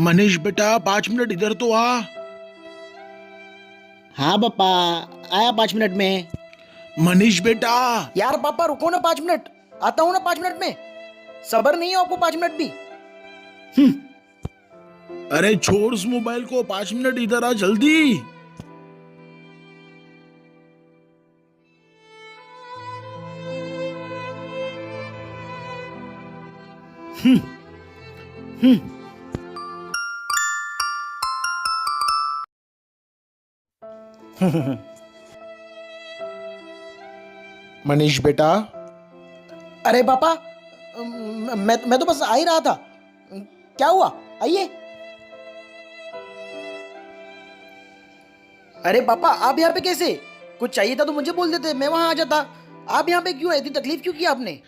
मनीष बेटा 5 मिनट इधर तो आ। हाँ पापा, आया 5 मिनट में। मनीष बेटा। यार पापा रुको ना 5 मिनट, आता हूँ ना 5 मिनट में। सब्र नहीं है आपको 5 मिनट भी? अरे छोड़ उस मोबाइल को, 5 मिनट इधर आ जल्दी। मनीष बेटा। अरे पापा, मैं तो बस आ ही रहा था। क्या हुआ, आइए। अरे पापा आप यहाँ पे कैसे? कुछ चाहिए था तो मुझे बोल देते, मैं वहां आ जाता। आप यहाँ पे क्यों? इतनी तकलीफ क्यों की आपने?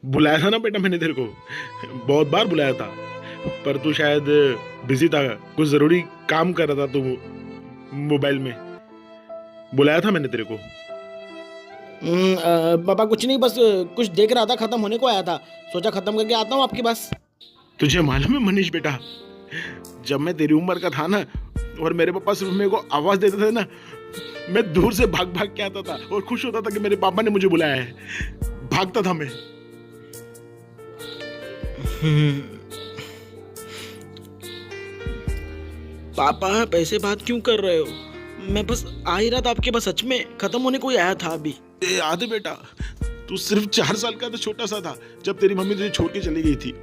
बुलाया था ना बेटा मैंने तेरे को, बहुत बार बुलाया था, पर तू शायद बिजी था, कुछ जरूरी काम कर रहा था तू मोबाइल में। बुलाया था मैंने तेरे को। पापा कुछ नहीं, बस कुछ देख रहा था, खत्म होने को आया था, सोचा खत्म करके आता हूँ आपके पास। तुझे मालूम है मनीष बेटा, जब मैं तेरी उम्र का था ना और मेरे पापा सिर्फ मेरे को आवाज देते थे ना, मैं दूर से भाग भाग के आता था और खुश होता था कि मेरे पापा ने मुझे बुलाया है। भागता था मैं। पापा आप ऐसे बात क्यों कर रहे हो? मैं बस आ ही रहा था आपके पास, सच में खत्म होने को ही आया था अभी। याद है बेटा, तू सिर्फ 4 साल का तो छोटा सा था जब तेरी मम्मी तुझे छोड़ के चली गई थी।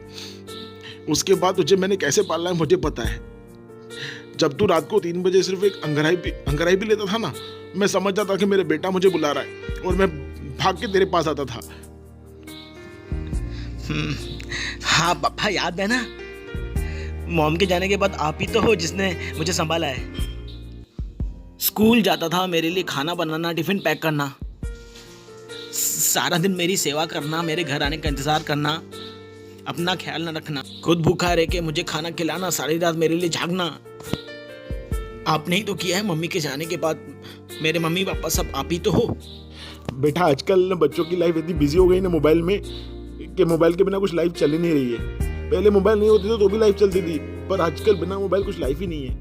उसके बाद तुझे मैंने कैसे पालना है मुझे पता है। जब तू रात को 3 बजे सिर्फ एक अंगड़ाई भी लेता था ना, मैं समझ जाता कि मेरे बेटा मुझे बुला रहा है और मैं भाग के तेरे पास आता था। हाँ पापा याद है ना, मॉम के जाने के बाद आप ही तो हो जिसने मुझे संभाला है। स्कूल जाता था, मेरे लिए खाना बनाना, टिफिन पैक करना, सारा दिन मेरी सेवा करना, मेरे घर आने का इंतजार करना, अपना ख्याल न रखना, खुद भूखा रह के मुझे खाना खिलाना, सारी रात मेरे लिए जागना। आपने ही तो किया है। मम्मी के जाने के बाद मेरे मम्मी पापा सब आप ही तो हो। बेटा आजकल ना बच्चों की लाइफ इतनी बिजी हो गई ना मोबाइल में कि मोबाइल के बिना कुछ लाइफ चल ही नहीं रही है। पहले मोबाइल नहीं होती तो भी लाइफ चलती थी, पर आजकल बिना मोबाइल कुछ लाइफ ही नहीं है।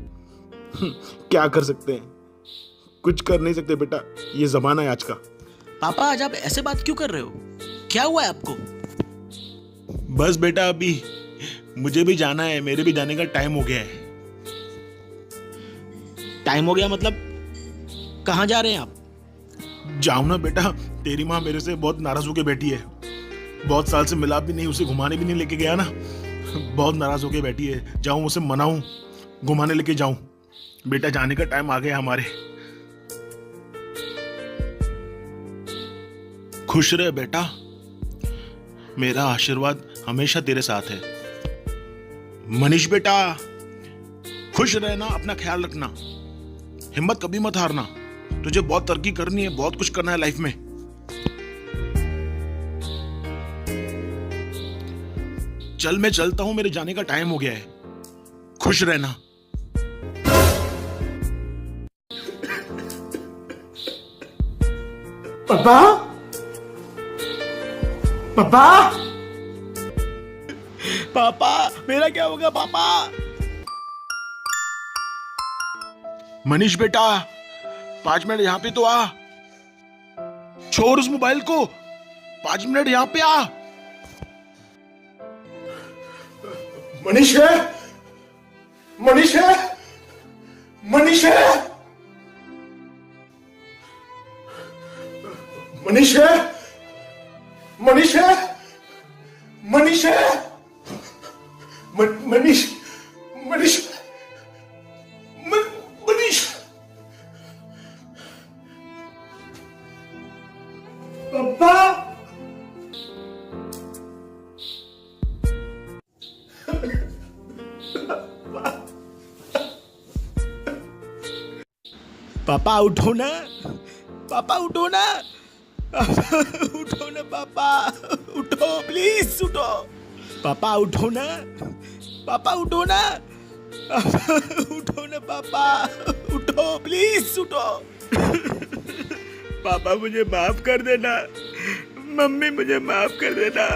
क्या कर सकते हैं, कुछ कर नहीं सकते बेटा, ये जमाना है आज का। पापा आज आप ऐसे बात क्यों कर रहे हो? क्या हुआ है आपको? बस बेटा अभी मुझे भी जाना है, मेरे भी जाने का टाइम हो गया है। टाइम हो गया मतलब कहाँ जा रहे हैं आप? जाऊं ना बेटा, तेरी माँ मेरे से बहुत नाराज होके बैठी है। बहुत साल से मिला भी नहीं, उसे घुमाने भी नहीं लेके गया ना, बहुत नाराज होके बैठी है। जाऊं उसे मनाऊं, घुमाने लेके जाऊं। बेटा जाने का टाइम आ गया हमारे। खुश रहे बेटा, मेरा आशीर्वाद हमेशा तेरे साथ है। मनीष बेटा खुश रहना, अपना ख्याल रखना, हिम्मत कभी मत हारना। तुझे बहुत तरक्की करनी है, बहुत कुछ करना है लाइफ में। चल मैं चलता हूं, मेरे जाने का टाइम हो गया है। खुश रहना। पापा, पापा, पापा मेरा क्या होगा पापा? मनीष बेटा 5 मिनट यहां पे तो आ। छोड़ उस मोबाइल को, 5 मिनट यहां पे आ। मनीष है, मनीष है, मनीष है, मनीष है, मनीष है, मनीष है, मनीष, मनीष, मनीष। पापा पापा उठो ना, पापा उठो ना, उठो ना पापा, उठो प्लीज उठो। पापा उठो ना, पापा उठो ना, उठो ना पापा, उठो प्लीज उठो। पापा मुझे माफ कर देना, मम्मी मुझे माफ कर देना।